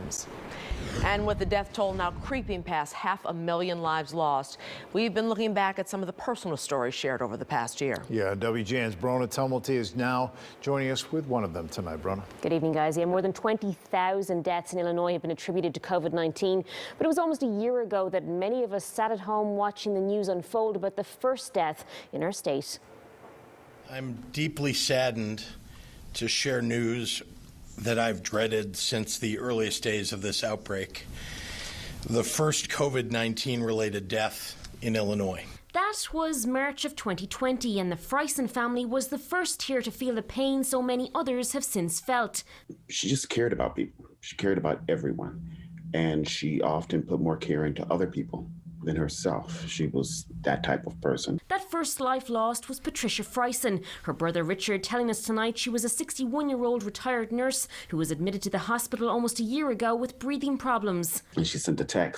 victims. And with the death toll now creeping past 500,000 lives lost, we've been looking back at some of the personal stories shared over the past year. Yeah, WGN's Brona Tumulty is now joining us with one of them tonight. Brona. Good evening, guys. Yeah, more than 20,000 deaths in Illinois have been attributed to COVID-19. But it was almost a year ago that many of us sat at home watching the news unfold about the first death in our state. I'm deeply saddened to share news that I've dreaded since the earliest days of this outbreak. The first COVID-19 related death in Illinois. That was March of 2020, and the Friesen family was the first here to feel the pain so many others have since felt. She just cared about people. She cared about everyone. And she often put more care into other people than herself. She was that type of person. That first life lost was Patricia Friesen. Her brother Richard telling us tonight she was a 61-year-old retired nurse who was admitted to the hospital almost a year ago with breathing problems. And she sent a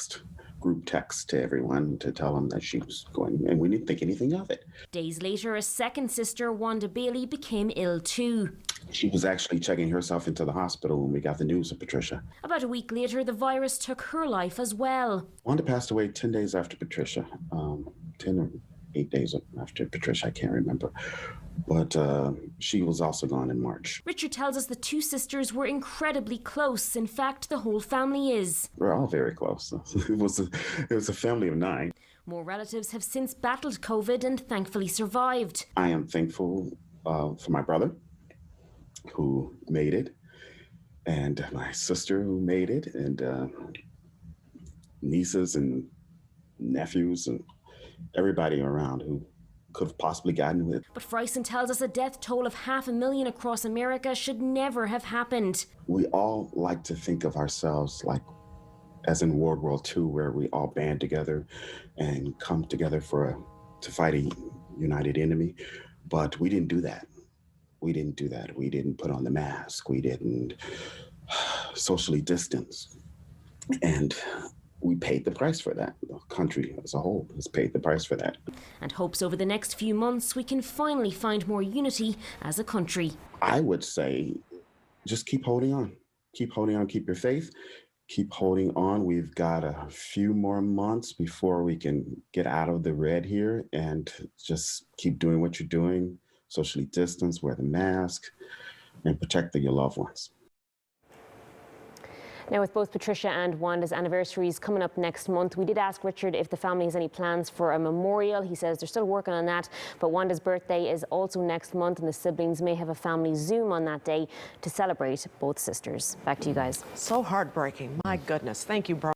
group text to everyone to tell them that she was going, and we didn't think anything of it. Days later, a second sister, Wanda Bailey, became ill too. She was actually checking herself into the hospital when we got the news of Patricia. About a week later, the virus took her life as well. Wanda passed away 10 days after Patricia, 10 or 8 days after Patricia, I can't remember. But she was also gone in March. Richard tells us the two sisters were incredibly close. In fact, the whole family is. We're all very close. It was a family of 9. More relatives have since battled COVID and thankfully survived. I am thankful for my brother, who made it, and my sister, who made it, and nieces and nephews and everybody around who could have possibly gotten it. But Friesen tells us a death toll of 500,000 across America should never have happened. We all like to think of ourselves like as in World War II, where we all band together and come together to fight a united enemy. But we didn't do that. We didn't do that. We didn't put on the mask. We didn't socially distance. And we paid the price for that. The country as a whole has paid the price for that. And hopes over the next few months we can finally find more unity as a country. I would say just keep holding on. Keep holding on, keep your faith. Keep holding on. We've got a few more months before we can get out of the red here, and just keep doing what you're doing. Socially distance, wear the mask, and protect your loved ones. Now, with both Patricia and Wanda's anniversaries coming up next month, we did ask Richard if the family has any plans for a memorial. He says they're still working on that, but Wanda's birthday is also next month, and the siblings may have a family Zoom on that day to celebrate both sisters. Back to you guys. So heartbreaking. My goodness. Thank you, Bro.